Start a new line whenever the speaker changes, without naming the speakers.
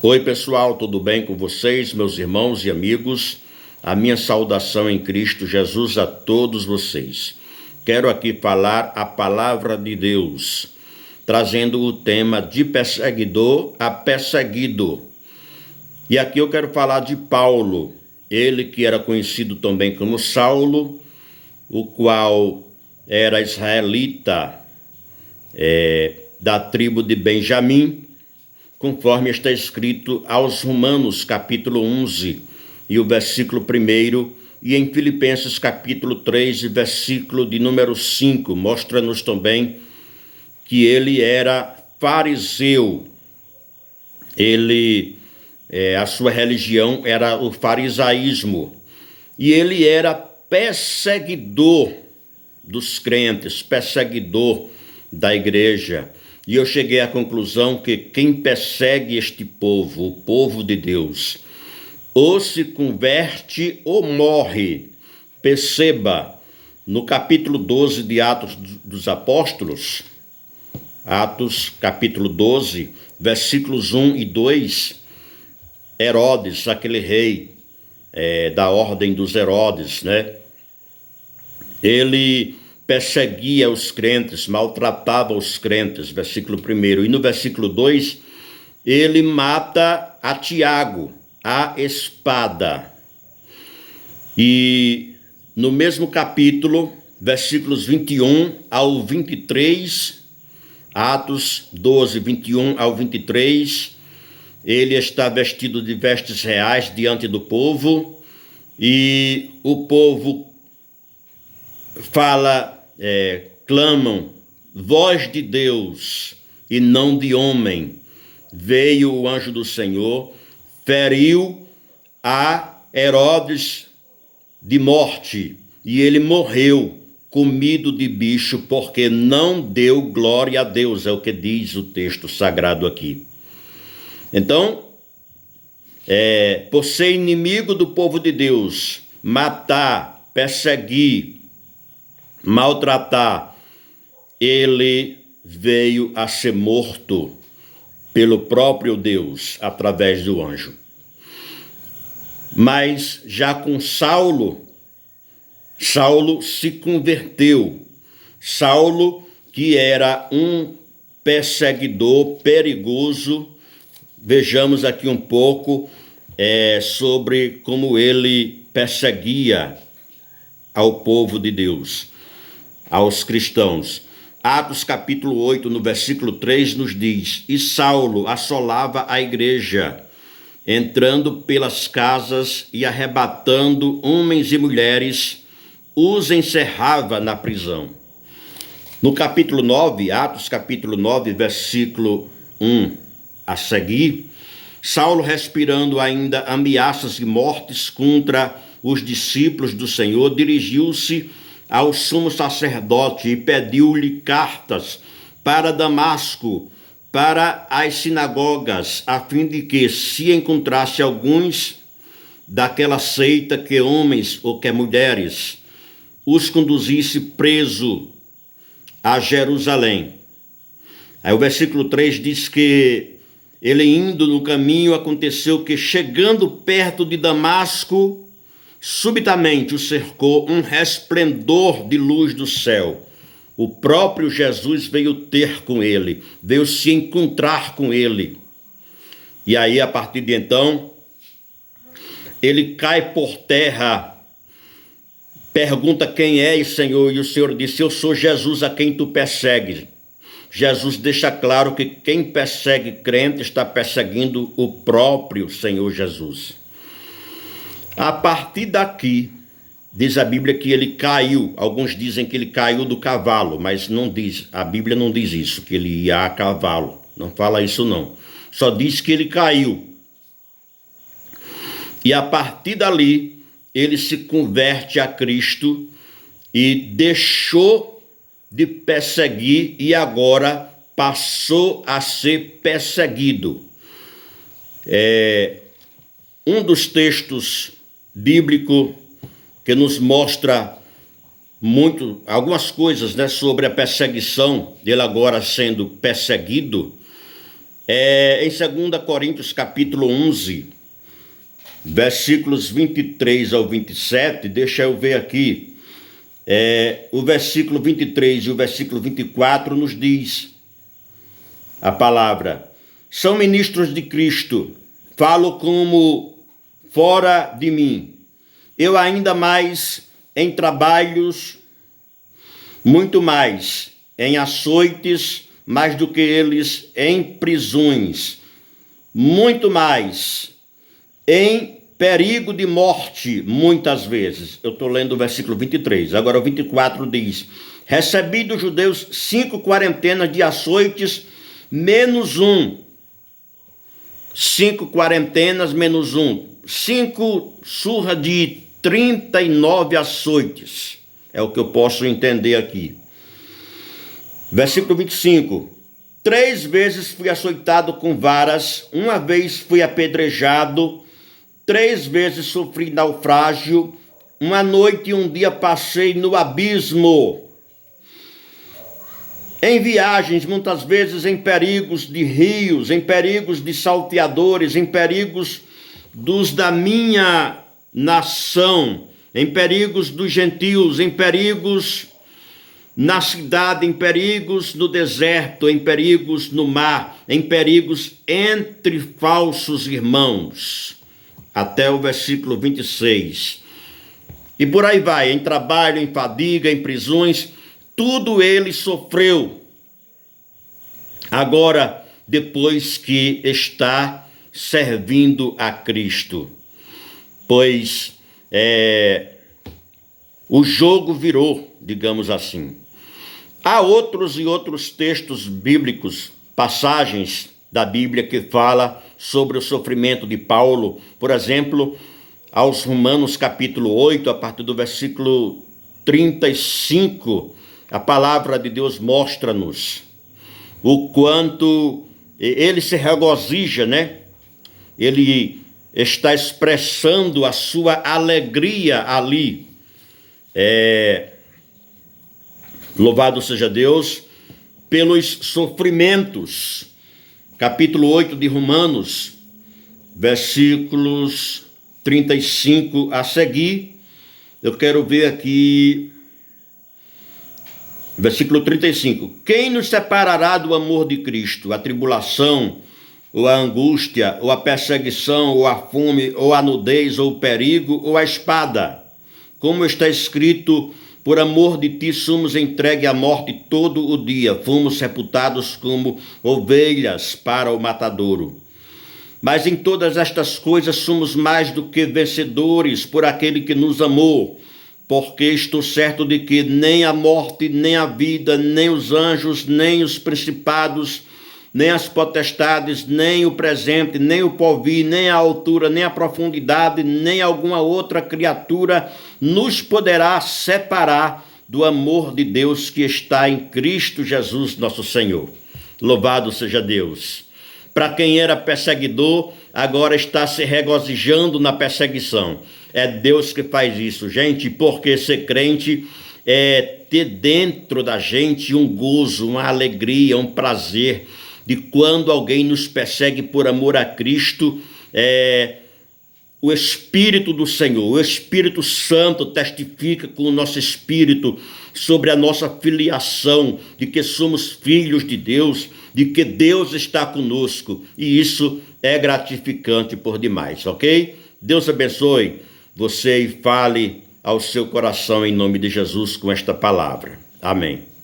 Oi pessoal, tudo bem com vocês, meus irmãos e amigos? A minha saudação em Cristo Jesus a todos vocês. Quero aqui falar a palavra de Deus, trazendo o tema de perseguidor a perseguido. E aqui eu quero falar de Paulo, ele que era conhecido também como Saulo, o qual era israelita da tribo de Benjamim, conforme está escrito aos Romanos, capítulo 11, e o versículo 1, e em Filipenses, capítulo 3, e versículo de número 5, mostra-nos também que ele era fariseu. A sua religião era o farisaísmo, e ele era perseguidor dos crentes, perseguidor da igreja. E eu cheguei à conclusão que quem persegue este povo, o povo de Deus, ou se converte ou morre. Perceba, no capítulo 12 de Atos dos Apóstolos, Atos capítulo 12, versículos 1 e 2, Herodes, aquele rei da ordem dos Herodes, ele perseguia os crentes, maltratava os crentes, versículo 1. E no versículo 2, ele mata a Tiago, a espada. E no mesmo capítulo, versículos 21 ao 23, Atos 12, 21 ao 23, ele está vestido de vestes reais diante do povo, e o povo clamam, voz de Deus e não de homem. Veio o anjo do Senhor, feriu a Herodes de morte, e ele morreu comido de bicho, porque não deu glória a Deus, é o que diz o texto sagrado aqui. Então, por ser inimigo do povo de Deus, matar, perseguir, maltratar, ele veio a ser morto pelo próprio Deus, através do anjo. Mas já com Saulo se converteu. Saulo, que era um perseguidor perigoso. Vejamos aqui um pouco sobre como ele perseguia ao povo de Deus, aos cristãos. Atos capítulo 8, no versículo 3, nos diz: e Saulo assolava a igreja, entrando pelas casas e arrebatando homens e mulheres, os encerrava na prisão. No capítulo 9, Atos capítulo 9, versículo 1 a seguir, Saulo, respirando ainda ameaças de mortes contra os discípulos do Senhor, dirigiu-se ao sumo sacerdote e pediu-lhe cartas para Damasco, para as sinagogas, a fim de que, se encontrasse alguns daquela seita, que homens ou que mulheres, os conduzisse preso a Jerusalém. Aí o versículo 3 diz que ele indo no caminho, aconteceu que, chegando perto de Damasco, subitamente o cercou um resplendor de luz do céu. O próprio Jesus veio ter com ele, veio se encontrar com ele. E aí, a partir de então, ele cai por terra, pergunta: quem és, Senhor? E o Senhor disse: eu sou Jesus a quem tu persegues. Jesus deixa claro que quem persegue crente está perseguindo o próprio Senhor Jesus. A partir daqui, diz a Bíblia que ele caiu. Alguns dizem que ele caiu do cavalo, mas não diz, a Bíblia não diz isso, que ele ia a cavalo. Não fala isso não. Só diz que ele caiu. E a partir dali, ele se converte a Cristo e deixou de perseguir e agora passou a ser perseguido. Um dos textos bíblicos que nos mostra algumas coisas, sobre a perseguição, dele agora sendo perseguido, Em 2 Coríntios capítulo 11, versículos 23 ao 27, deixa eu ver aqui, o versículo 23 e o versículo 24 nos diz a palavra: são ministros de Cristo, falo como fora de mim, eu ainda mais em trabalhos, muito mais em açoites, mais do que eles em prisões, muito mais em perigo de morte, muitas vezes. Eu estou lendo o versículo 23. Agora o 24 diz: recebi dos judeus 5 quarentenas de açoites, menos um. 5 quarentenas menos um. 5 surras de 39 açoites. É o que eu posso entender aqui. Versículo 25. 3 vezes fui açoitado com varas, 1 vez fui apedrejado, 3 vezes sofri naufrágio, 1 noite e 1 dia passei no abismo. Em viagens, muitas vezes em perigos de rios, em perigos de salteadores, em perigos dos da minha nação, em perigos dos gentios, em perigos na cidade, em perigos no deserto, em perigos no mar, em perigos entre falsos irmãos. Até o versículo 26. E por aí vai, em trabalho, em fadiga, em prisões, tudo ele sofreu. Agora, depois que está servindo a Cristo. Pois o jogo virou, digamos assim. Há outros e outros textos bíblicos, passagens da Bíblia que fala sobre o sofrimento de Paulo. Por exemplo, aos Romanos capítulo 8, a partir do versículo 35, a palavra de Deus mostra-nos o quanto ele se regozija, né? Ele está expressando a sua alegria ali. Louvado seja Deus pelos sofrimentos. Capítulo 8 de Romanos, versículos 35 a seguir. Eu quero ver aqui, versículo 35. Quem nos separará do amor de Cristo? A tribulação, ou a angústia, ou a perseguição, ou a fome, ou a nudez, ou o perigo, ou a espada? Como está escrito: por amor de ti somos entregues à morte todo o dia, fomos sepultados como ovelhas para o matadouro. Mas em todas estas coisas somos mais do que vencedores por aquele que nos amou, porque estou certo de que nem a morte, nem a vida, nem os anjos, nem os principados, nem as potestades, nem o presente, nem o porvir, nem a altura, nem a profundidade, nem alguma outra criatura nos poderá separar do amor de Deus que está em Cristo Jesus, nosso Senhor. Louvado seja Deus. Para quem era perseguidor, agora está se regozijando na perseguição. É Deus que faz isso, gente, porque ser crente é ter dentro da gente um gozo, uma alegria, um prazer de quando alguém nos persegue por amor a Cristo. O Espírito do Senhor, o Espírito Santo testifica com o nosso espírito sobre a nossa filiação, de que somos filhos de Deus, de que Deus está conosco, e isso é gratificante por demais, ok? Deus abençoe você e fale ao seu coração em nome de Jesus com esta palavra. Amém.